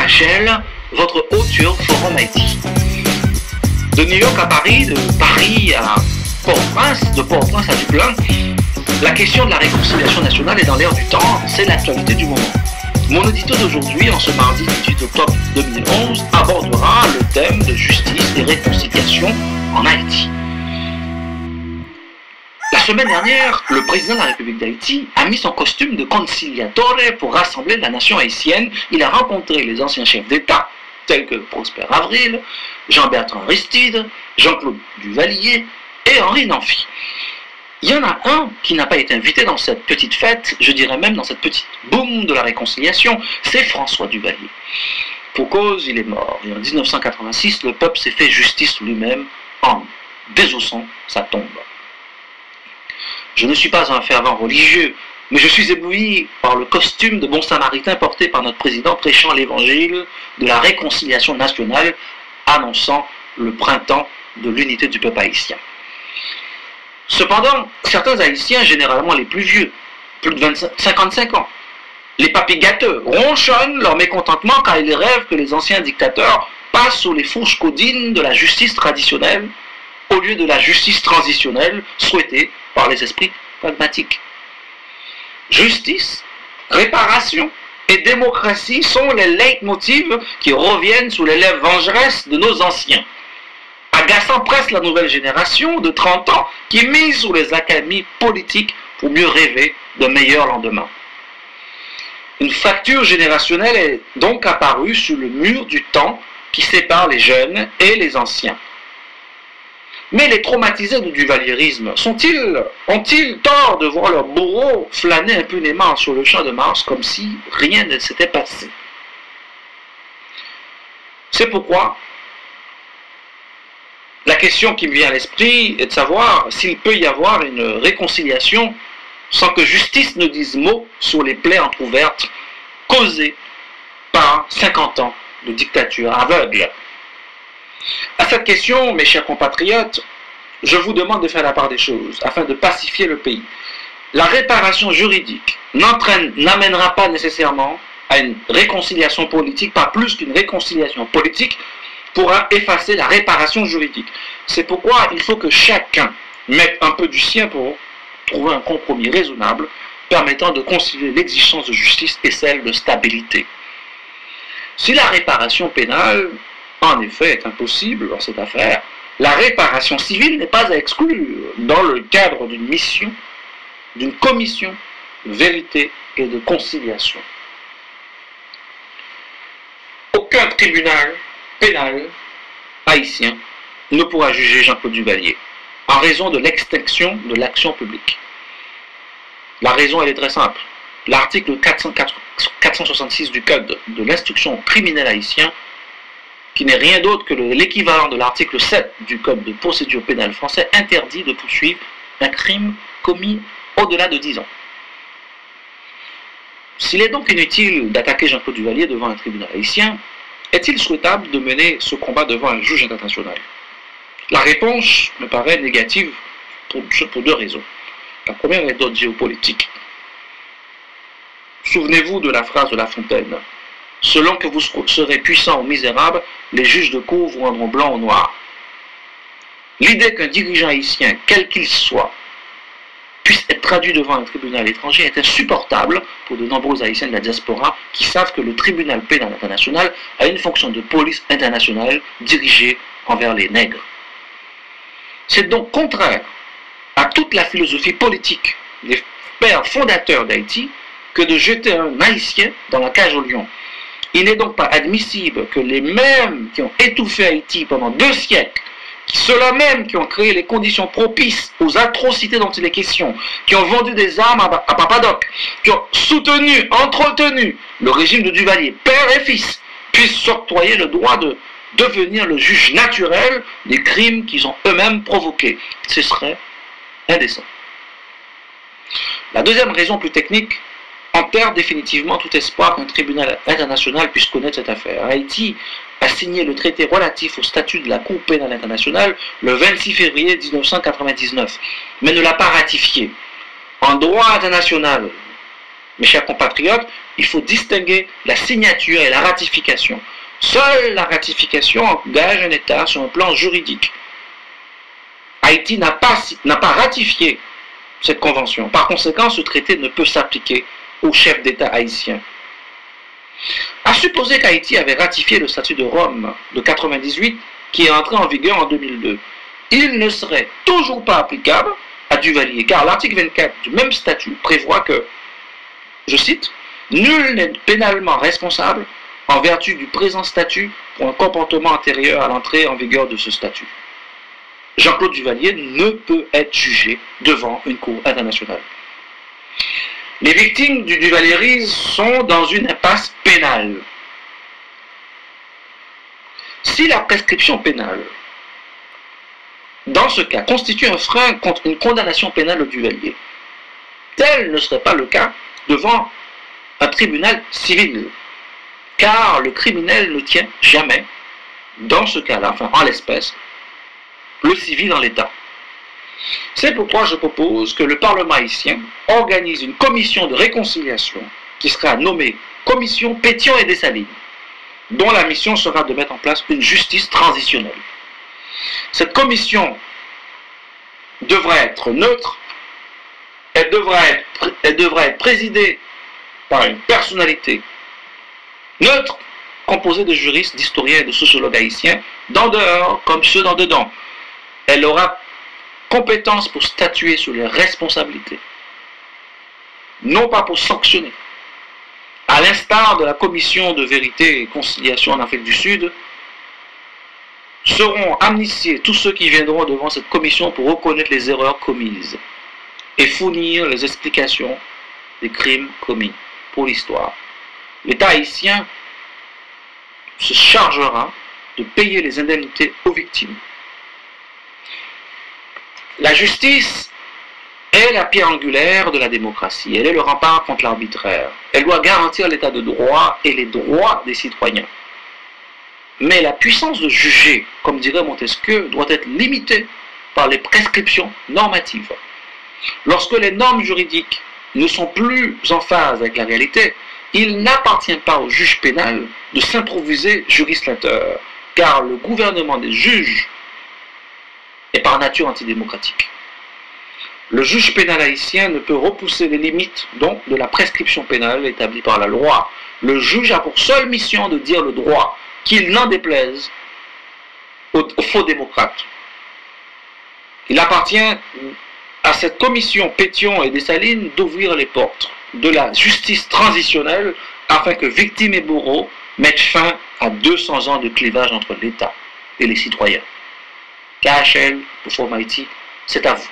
OHL, votre Haute Forum Haïti. De New York à Paris, de Paris à Port-au-Prince, de Port-au-Prince à Dublin, la question de la réconciliation nationale est dans l'air du temps, c'est l'actualité du moment. Mon édito d'aujourd'hui, en ce mardi 18 octobre 2011, abordera le thème de justice et réconciliation en Haïti. La semaine dernière, le président de la République d'Haïti a mis son costume de conciliatore pour rassembler la nation haïtienne. Il a rencontré les anciens chefs d'État, tels que Prosper Avril, Jean-Bertrand Aristide, Jean-Claude Duvalier et Henri Nanfi. Il y en a un qui n'a pas été invité dans cette petite fête, je dirais même dans cette petite boum de la réconciliation, c'est François Duvalier. Pour cause, il est mort. Et en 1986, le peuple s'est fait justice lui-même en désossant sa tombe. Je ne suis pas un fervent religieux, mais je suis ébloui par le costume de bon samaritain porté par notre président prêchant l'évangile de la réconciliation nationale, annonçant le printemps de l'unité du peuple haïtien. Cependant, certains Haïtiens, généralement les plus vieux, plus de 55 ans, les papis gâteux, ronchonnent leur mécontentement car ils rêvent que les anciens dictateurs passent sous les fourches codines de la justice traditionnelle au lieu de la justice transitionnelle souhaitée par les esprits pragmatiques. Justice, réparation et démocratie sont les leitmotivs qui reviennent sous les lèvres vengeresses de nos anciens, agaçant presque la nouvelle génération de 30 ans qui mise sur les académies politiques pour mieux rêver de meilleurs lendemains. Une fracture générationnelle est donc apparue sur le mur du temps qui sépare les jeunes et les anciens. Mais les traumatisés du duvalierisme ont-ils tort de voir leurs bourreaux flâner impunément sur le champ de Mars comme si rien ne s'était passé? C'est pourquoi la question qui me vient à l'esprit est de savoir s'il peut y avoir une réconciliation sans que justice ne dise mot sur les plaies entrouvertes causées par 50 ans de dictature aveugle. À cette question, mes chers compatriotes, je vous demande de faire la part des choses afin de pacifier le pays. La réparation juridique n'amènera pas nécessairement à une réconciliation politique, pas plus qu'une réconciliation politique pourra effacer la réparation juridique. C'est pourquoi il faut que chacun mette un peu du sien pour trouver un compromis raisonnable permettant de concilier l'exigence de justice et celle de stabilité. Si la réparation pénale en effet est impossible dans cette affaire, la réparation civile n'est pas à exclure dans le cadre d'une mission, d'une commission de vérité et de conciliation. Aucun tribunal pénal haïtien ne pourra juger Jean-Claude Duvalier en raison de l'extinction de l'action publique. La raison elle est très simple. L'article 466 du Code de l'instruction criminelle haïtien, qui n'est rien d'autre que l'équivalent de l'article 7 du Code de procédure pénale français, interdit de poursuivre un crime commis au-delà de 10 ans. S'il est donc inutile d'attaquer Jean-Claude Duvalier devant un tribunal haïtien, est-il souhaitable de mener ce combat devant un juge international? La réponse me paraît négative pour deux raisons. La première est d'ordre géopolitique. Souvenez-vous de la phrase de La Fontaine. Selon que vous serez puissant ou misérable, les juges de cour vous rendront blanc ou noir. L'idée qu'un dirigeant haïtien, quel qu'il soit, puisse être traduit devant un tribunal étranger est insupportable pour de nombreux haïtiens de la diaspora qui savent que le tribunal pénal international a une fonction de police internationale dirigée envers les nègres. C'est donc contraire à toute la philosophie politique des pères fondateurs d'Haïti que de jeter un haïtien dans la cage au lion. Il n'est donc pas admissible que les mêmes qui ont étouffé Haïti pendant 2 siècles, ceux-là même qui ont créé les conditions propices aux atrocités dont il est question, qui ont vendu des armes à Papadoc, qui ont soutenu, entretenu le régime de Duvalier, père et fils, puissent s'octroyer le droit de devenir le juge naturel des crimes qu'ils ont eux-mêmes provoqués. Ce serait indécent. La deuxième raison plus technique enterre définitivement tout espoir qu'un tribunal international puisse connaître cette affaire. Haïti a signé le traité relatif au statut de la Cour pénale internationale le 26 février 1999, mais ne l'a pas ratifié. En droit international, Mes chers compatriotes, il faut distinguer la signature et la ratification. Seule la ratification engage un État sur un plan juridique. Haïti n'a pas ratifié cette convention. Par conséquent, ce traité ne peut s'appliquer au chef d'État haïtien. À supposer qu'Haïti avait ratifié le statut de Rome de 98, qui est entré en vigueur en 2002, il ne serait toujours pas applicable à Duvalier, car l'article 24 du même statut prévoit que, je cite, « Nul n'est pénalement responsable en vertu du présent statut pour un comportement antérieur à l'entrée en vigueur de ce statut. » Jean-Claude Duvalier ne peut être jugé devant une cour internationale. Les victimes du duvalierisme sont dans une impasse pénale. Si la prescription pénale, dans ce cas, constitue un frein contre une condamnation pénale au Duvalier, tel ne serait pas le cas devant un tribunal civil, car le criminel ne tient jamais, dans ce cas-là, enfin en l'espèce, le civil en l'État. C'est pourquoi je propose que le Parlement haïtien organise une commission de réconciliation qui sera nommée Commission Pétion et Dessalines, dont la mission sera de mettre en place une justice transitionnelle. Cette commission devra être neutre, elle devra être présidée par une personnalité neutre, composée de juristes, d'historiens et de sociologues haïtiens, d'en dehors comme ceux d'en dedans. Elle aura compétence pour statuer sur les responsabilités, non pas pour sanctionner. À l'instar de la commission de vérité et conciliation en Afrique du Sud, seront amnistiés tous ceux qui viendront devant cette commission pour reconnaître les erreurs commises et fournir les explications des crimes commis pour l'histoire. L'État haïtien se chargera de payer les indemnités aux victimes. La justice est la pierre angulaire de la démocratie. Elle est le rempart contre l'arbitraire. Elle doit garantir l'état de droit et les droits des citoyens. Mais la puissance de juger, comme dirait Montesquieu, doit être limitée par les prescriptions normatives. Lorsque les normes juridiques ne sont plus en phase avec la réalité, il n'appartient pas au juge pénal de s'improviser jurislateur, car le gouvernement des juges est par nature antidémocratique. Le juge pénal haïtien ne peut repousser les limites donc de la prescription pénale établie par la loi. Le juge a pour seule mission de dire le droit, qu'il n'en déplaise aux faux démocrates. Il appartient à cette commission Pétion et Dessalines d'ouvrir les portes de la justice transitionnelle afin que victimes et bourreaux mettent fin à 200 ans de clivage entre l'État et les citoyens. KHL, pour Forum Haïti, c'est à vous.